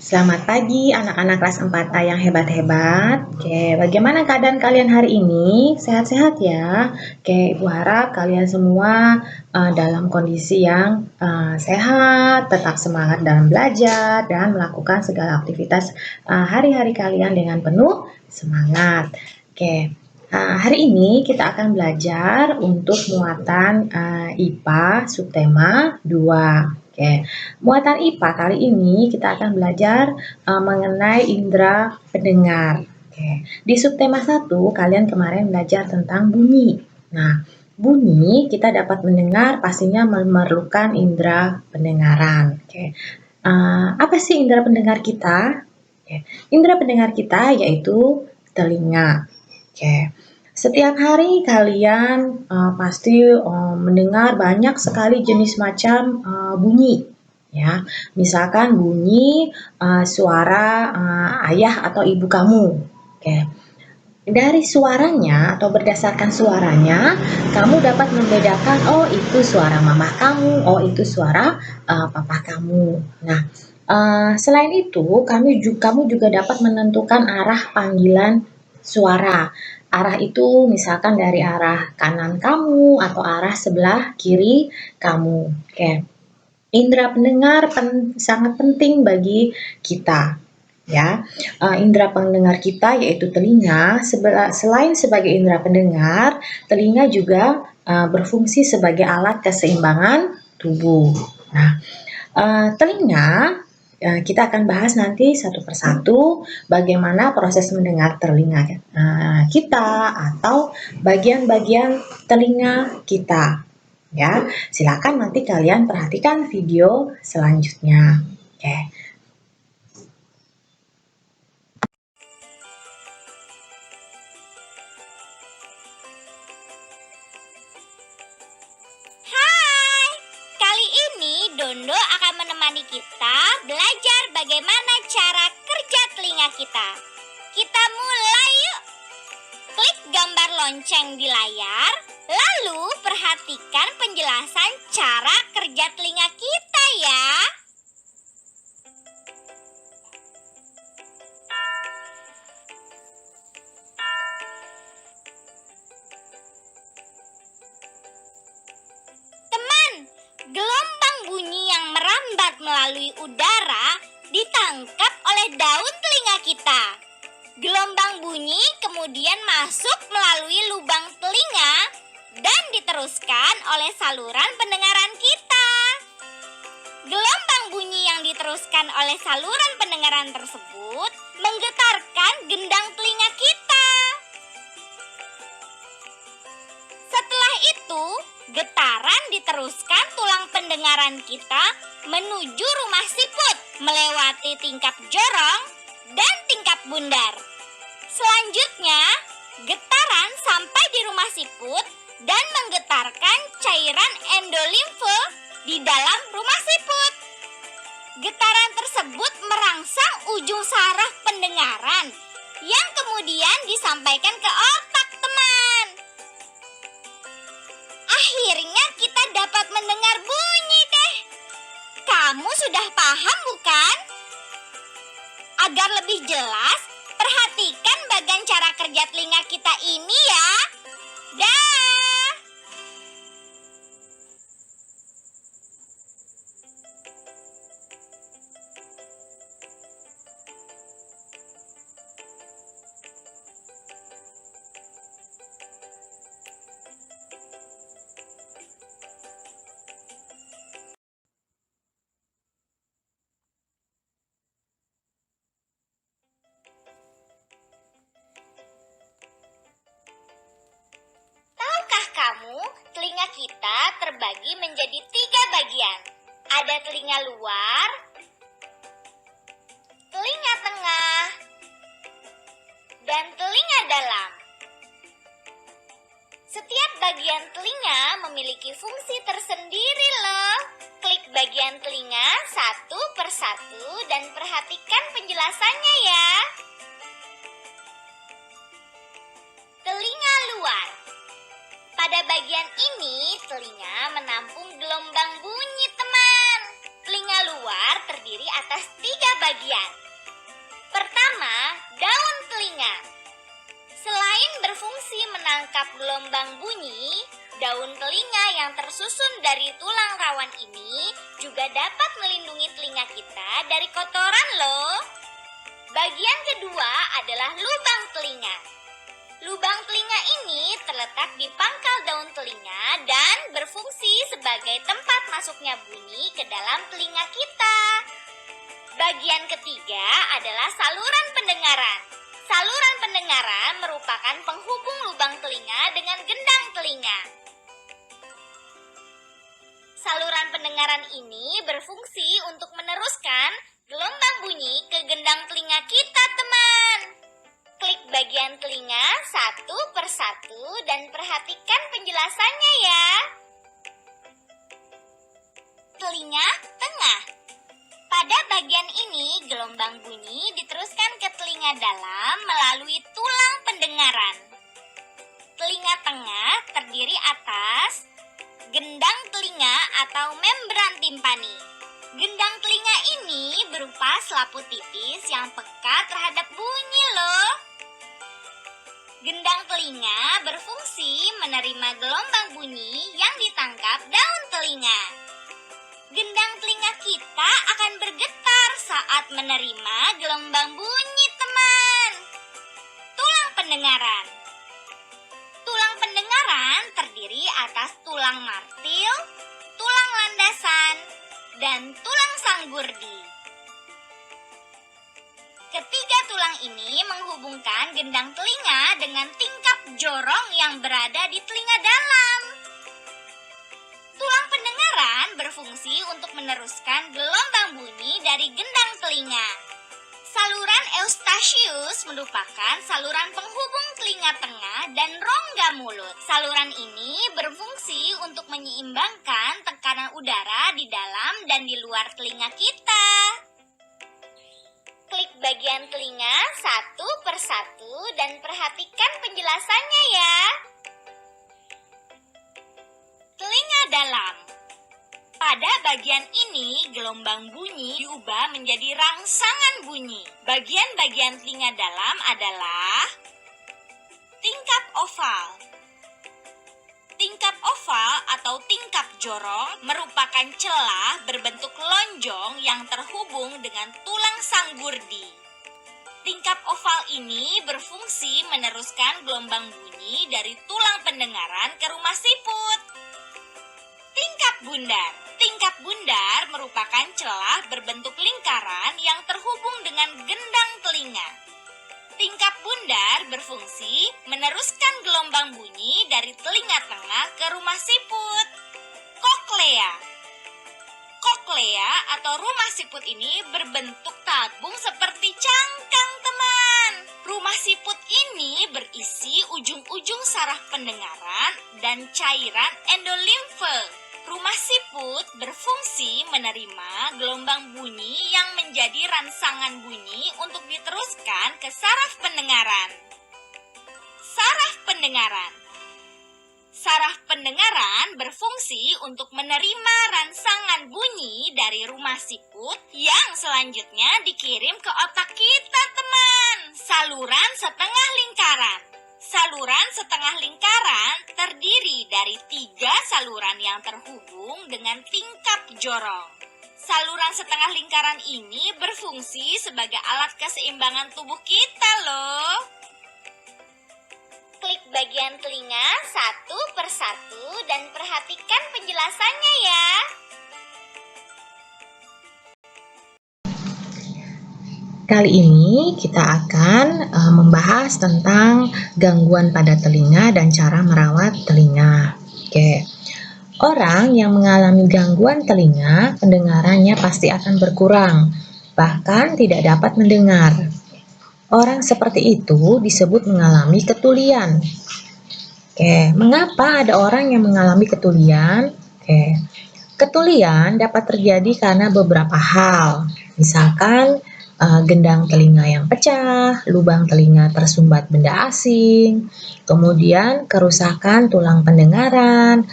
Selamat pagi anak-anak kelas 4A yang hebat-hebat. Oke, bagaimana keadaan kalian hari ini? Sehat-sehat ya? Oke, Ibu harap kalian semua dalam kondisi yang sehat, tetap semangat dalam belajar, dan melakukan segala aktivitas hari-hari kalian dengan penuh semangat. Oke, hari ini kita akan belajar untuk muatan IPA subtema 2. Oke, muatan IPA kali ini kita akan belajar mengenai indera pendengar. Oke, di subtema 1 kalian kemarin belajar tentang bunyi. Nah, bunyi kita dapat mendengar pastinya memerlukan indera pendengaran. Oke, apa sih indera pendengar kita? Oke, indera pendengar kita yaitu telinga. Oke, setiap hari kalian pasti mendengar banyak sekali jenis macam bunyi, ya. Misalkan bunyi suara ayah atau ibu kamu. Oke. Dari suaranya atau berdasarkan suaranya, kamu dapat membedakan, oh itu suara mama kamu, oh itu suara papa kamu. Nah, selain itu, kamu juga dapat menentukan arah panggilan suara. Arah itu misalkan dari arah kanan kamu atau arah sebelah kiri kamu. Oke. Indera pendengar sangat penting bagi kita. Ya, indera pendengar kita yaitu telinga. Selain sebagai indera pendengar, telinga juga berfungsi sebagai alat keseimbangan tubuh. Nah, telinga kita akan bahas nanti satu persatu bagaimana proses mendengar telinga kita atau bagian-bagian telinga kita. Ya, silakan nanti kalian perhatikan video selanjutnya. Oke. Dondo akan menemani kita belajar bagaimana cara kerja telinga kita. Kita mulai yuk. Klik gambar lonceng di layar, lalu perhatikan penjelasan cara kerja telinga kita ya. Teman, gelombang bunyi yang merambat melalui udara ditangkap oleh daun telinga kita. Gelombang bunyi kemudian masuk melalui lubang telinga dan diteruskan oleh saluran pendengaran kita. Gelombang bunyi yang diteruskan oleh saluran pendengaran tersebut menggetarkan gendang telinga kita. Setelah itu, getaran diteruskan tulang pendengaran kita menuju rumah siput, melewati tingkap jorong dan tingkap bundar. Selanjutnya, getaran sampai di rumah siput dan menggetarkan cairan endolimfe di dalam rumah siput. Getaran tersebut merangsang ujung saraf pendengaran yang kemudian disampaikan ke otak, teman. Akhirnya kita dapat mendengar bunyi deh. Kamu sudah paham bukan? Agar lebih jelas, perhatikan bagian cara kerja telinga kita ini ya. Dah. Kamu, telinga kita terbagi menjadi 3 bagian. Ada telinga luar, telinga tengah, dan telinga dalam. Setiap bagian telinga memiliki fungsi tersendiri loh. Klik bagian telinga satu persatu dan perhatikan penjelasannya ya. Telinga luar. Pada bagian ini, telinga menampung gelombang bunyi, teman. Telinga luar terdiri atas 3 bagian. berfungsi menangkap gelombang bunyi, daun telinga yang tersusun dari tulang rawan ini juga dapat melindungi telinga kita dari kotoran loh. Bagian kedua adalah lubang telinga. Lubang telinga ini terletak di pangkal daun telinga dan berfungsi sebagai tempat masuknya bunyi ke dalam telinga kita. Bagian ketiga adalah saluran pendengaran. Saluran pendengaran merupakan penghubung lubang telinga dengan gendang telinga. Saluran pendengaran ini berfungsi untuk meneruskan gelombang bunyi ke gendang telinga kita, teman. Klik bagian telinga satu persatu dan perhatikan penjelasannya ya. Telinga tengah. Pada bagian ini, gelombang bunyi diteruskan ke telinga dalam melalui tulang pendengaran. Telinga tengah terdiri atas gendang telinga atau membran timpani. Gendang telinga ini berupa selaput tipis yang peka terhadap bunyi loh. Gendang telinga berfungsi menerima gelombang bunyi yang ditangkap daun telinga. Gendang telinga kita akan bergetar saat menerima gelombang bunyi, teman. Tulang pendengaran. Tulang pendengaran terdiri atas tulang martil, tulang landasan, dan tulang sanggurdi. Ketiga tulang ini menghubungkan gendang telinga dengan tingkap jorong yang berada di telinga dalam. Tulang pendengaran berfungsi untuk meneruskan gelombang bunyi dari gendang telinga. Saluran eustachius merupakan saluran penghubung telinga tengah dan rongga mulut. Saluran ini berfungsi untuk menyeimbangkan tekanan udara di dalam dan di luar telinga kita. Klik bagian telinga satu persatu dan perhatikan penjelasannya ya. Telinga dalam. Pada bagian ini, gelombang bunyi diubah menjadi rangsangan bunyi. Bagian-bagian telinga dalam adalah tingkap oval. Tingkap oval atau tingkap jorong merupakan celah berbentuk lonjong yang terhubung dengan tulang sanggurdi. Tingkap oval ini berfungsi meneruskan gelombang bunyi dari tulang pendengaran ke rumah siput. Tingkap bundar. Tingkap bundar merupakan celah berbentuk lingkaran yang terhubung dengan gendang telinga. Tingkap bundar berfungsi meneruskan gelombang bunyi dari telinga tengah ke rumah siput. Koklea. Koklea atau rumah siput ini berbentuk tabung seperti cangkang, teman. Rumah siput ini berisi ujung-ujung saraf pendengaran dan cairan endolimfe. Rumah siput berfungsi menerima gelombang bunyi yang menjadi rangsangan bunyi untuk diteruskan ke saraf pendengaran. Saraf pendengaran. Saraf pendengaran berfungsi untuk menerima rangsangan bunyi dari rumah siput yang selanjutnya dikirim ke otak kita, teman. Saluran setengah lingkaran. Saluran setengah lingkaran terdiri dari 3 saluran yang terhubung dengan tingkap jorong. Saluran setengah lingkaran ini berfungsi sebagai alat keseimbangan tubuh kita loh. Klik bagian telinga satu persatu dan perhatikan penjelasannya ya. Kali ini kita akan membahas tentang gangguan pada telinga dan cara merawat telinga. Oke. Orang yang mengalami gangguan telinga, pendengarannya pasti akan berkurang, bahkan tidak dapat mendengar. Orang seperti itu disebut mengalami ketulian. Oke, mengapa ada orang yang mengalami ketulian? Oke. Ketulian dapat terjadi karena beberapa hal. Misalkan gendang telinga yang pecah, lubang telinga tersumbat benda asing, kemudian kerusakan tulang pendengaran,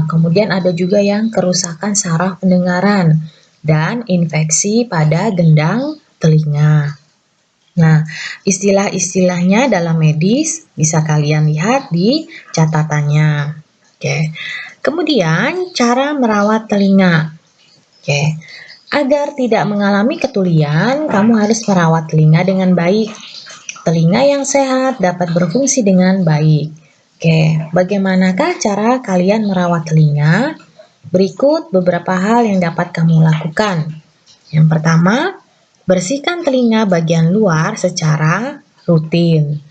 kemudian ada juga yang kerusakan saraf pendengaran, dan infeksi pada gendang telinga. Nah, istilah-istilahnya dalam medis bisa kalian lihat di catatannya. Oke. Kemudian, cara merawat telinga. Oke. Agar tidak mengalami ketulian, kamu harus merawat telinga dengan baik. Telinga yang sehat dapat berfungsi dengan baik. Oke, bagaimanakah cara kalian merawat telinga? Berikut beberapa hal yang dapat kamu lakukan. Yang pertama, bersihkan telinga bagian luar secara rutin.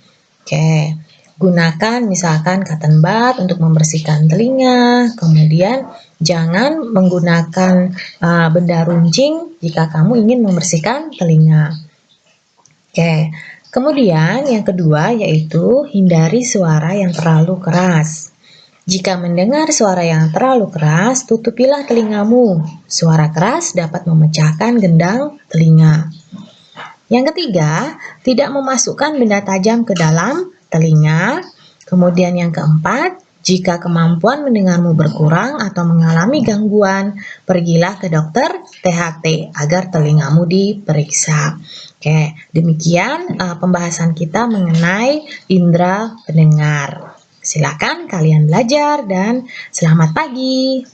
Oke, gunakan misalkan cotton bud untuk membersihkan telinga. Kemudian jangan menggunakan benda runcing jika kamu ingin membersihkan telinga. Oke, kemudian yang kedua yaitu hindari suara yang terlalu keras. Jika mendengar suara yang terlalu keras, tutupilah telingamu. Suara keras dapat memecahkan gendang telinga. Yang ketiga, tidak memasukkan benda tajam ke dalam telinga. Kemudian yang keempat, jika kemampuan mendengarmu berkurang atau mengalami gangguan, pergilah ke dokter THT agar telingamu diperiksa. Oke, demikian pembahasan kita mengenai indera pendengar. Silakan kalian belajar dan selamat pagi.